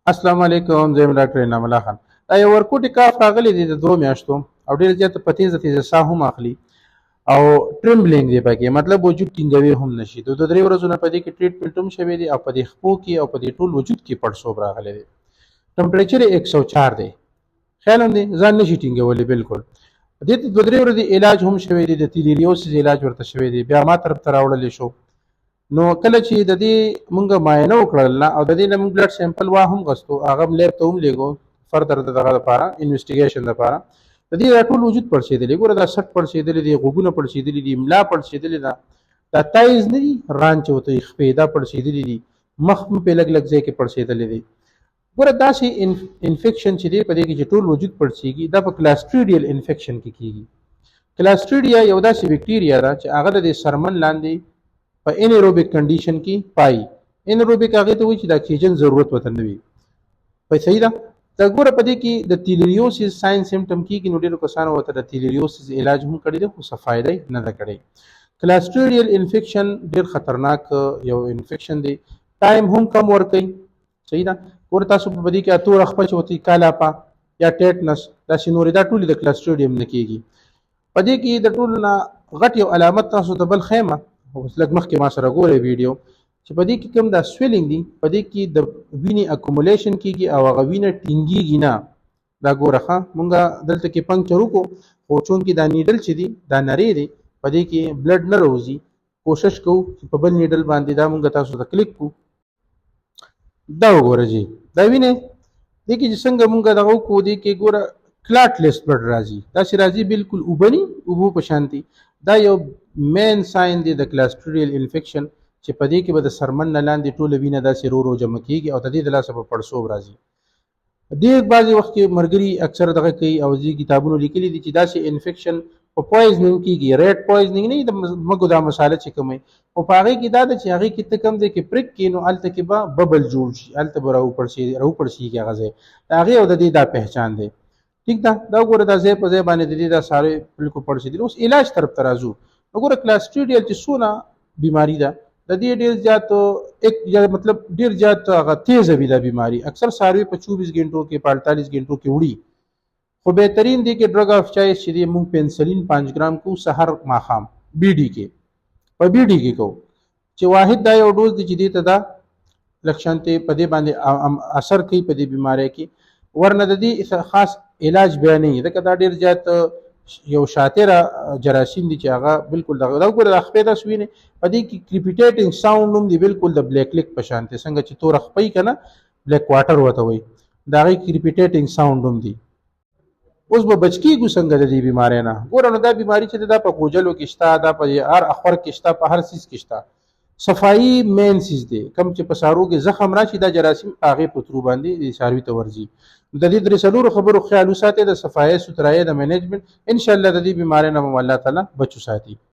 السلام علیکم، زه یم ډاکټر انعام الله خان. دا یو ورکوټي کاف راغلی دی د 2 میاشتو او ډېر زیاته په تیزه ساه هم اخلي او ټریمبلینګ دی پکې، مطلب وجود ټینګوي هم نشي. د 2-3 ورځو نه په دې کې ټریټمنټ هم شوی دی او په دې خپو کې او په دې ټول وجود کې پړسوب راغلی دی. ټمپریچر یې 104 دی. خیال هم دی ځان نشي ټینګولی بالکل. دې ته 2-3 ورځې علاج هم شوی دی، د تیلیریوسس علاج ورته شوی دی، بیا ما طرف ته راوړلی شو. نو کله چې د دې مونږ معاینه وکړل نه او د دې نه مونږ بلډ سیمپل هم غوښتو، هغه لیب ته هم لیږو فردر د دغه لپاره انویسټیګیشن لپاره. د دې دا ټول وجود پړسېدلی، ګوره دا سټ پړسېدلی دی، غوږونه پړسېدلي دي، ملا پړسېدلې ده، دا تایز نه دي رانچ ورته وایي خپې دا پړسېدلي دي، مخ هم پرې لږ ځای کې پړسېدلی دی. ګوره داسې انفیکشن چې دی په دې کې چې ټول وجود پړسېږي دا په کلاستریډیل انفیکشن کې کېږي. کلاستریډیا یو داسې بکټیریا ده چې هغه د سرمن لاندې په انیروبیک کنډیشن کې پای. انیروبیک هغې ته وایي چې د اکسیجن ضرورت ورته نه وي. په صحیح ده. دا ګوره په دې کې د تیلیریوسس ساین سیمټم کېږي، نو ډېرو کسانو ورته د تیلیریوسس علاج هم کړی دی خو څه فایده یې نه ده کړی. کلاستریډیل انفیکشن ډېر خطرناک یو انفیکشن دی، ټایم هم کم ورکوي. صحیح ده. ګوره تاسو په دې کې اتو رخپه چې ورته کالاپا یا ټیټنس داسې نورې دا ټولې د کلاستریډیم نه کېږي. په دې کې د ټولو نه غټ یو علامت تاسو ته بل ښیمه، اوس لږ مخکې ما سره ګورئ ویډیو، چې په دې کې کوم دا سویلینګ دي په دې کې د وینې اکومولیشن کېږي او هغه وینه ټینګېږي نه. دا ګوره ښه مونږ دلته کې پنکچر وکړو خو چونکې دا نیډل چې دی دا نری دی په دې کې بلډ نه راوځي. کوشش کوو چې په بل نیډل باندې دا مونږ تاسو ته کلیک کړو. دا وګوره جی دا وینې دې کې چې څنګه مونږ دغه وکړو دې کې ګوره کلاټ لیس بلډ راځي، داسې راځي بالکل اوبه ني اوبو په شانتي. دا یو مین ساين دی د کلاستریډیل انفیکشن چې په دې کې به د سرمن نه لاندې ټوله وینه داسې رو جمع کېږي او د دې د لاسه په پړسوب راځي. ډېر بعضې وخت کې ملګري اکثر دغه کوي او ځینې کتابونو لیکلي دي چې داسې انفیکشن په پویزنینګ کېږي. ریډ پویزنینګ نه د مګو دا مساله چې کوم وي، خو په هغې کې دا ده چې هغې کې ته کوم ځای کې پرک کړي نو هلته کې به ببل جوړ شي، هلته به راوپړسېږي هغه ځای، د هغې او د دې دا پهچان دی. ټیک ده. دا وګوره دا ځای په ځای باندې د دې دا سارے بالکل پړسېدلي. اوس علاج طرف ته راځو. وګوره کلاستریډیل چې څونه بیماری ده د دې ډېر زیات مطلب ډېر زیات هغه تیزه وي دا بیماری. اکثر څاروي په 24 غنټو کې په 48 غنټو کې وړي، خو بهترین دی کې ډرګ آف چایس چې دی مونږ پنسلین 5 ګرام کو سحر ماښام بی ډي کې په بی ډي کې کو چې واحد دا یو ډوز دی چې دې ته دا لکشانته په دې باندې اثر کوي په دې بیماری کې، ورنه د دې خاص علاج بیا نه وي ځکه دا ډېر زیات یو شاطره جراثیم دي چې هغه بالکل دغه دا وګوره د خپې داسې وینې په دې کې کریپیټیټنګ ساوند هم دی بالکل د بلیک لیک په شانتې څنګه چې توره خپۍ که نه بلیک واټر ورته وایي د هغې کریپیټیټنګ ساوند هم دی. اوس به بچ کېږو څنګه د دې بیمارۍ نه؟ ګوره نو دا بیماري چې دا په ګوجلو کې شته، دا په هر اخور کې شته، په هر څیز کې شته. صفایي مین سیز دی، کم چې په سارو کې زخم راشي دا جراثیم هغې په ترو باندې د څاروي ته ورځي. د دې درې څلورو خبرو خیال وساتئ، د صفایي سوترایي د مینجمنټ، انشاءالله د دې بیمارۍ نه به الله تعالی بچ وساتي.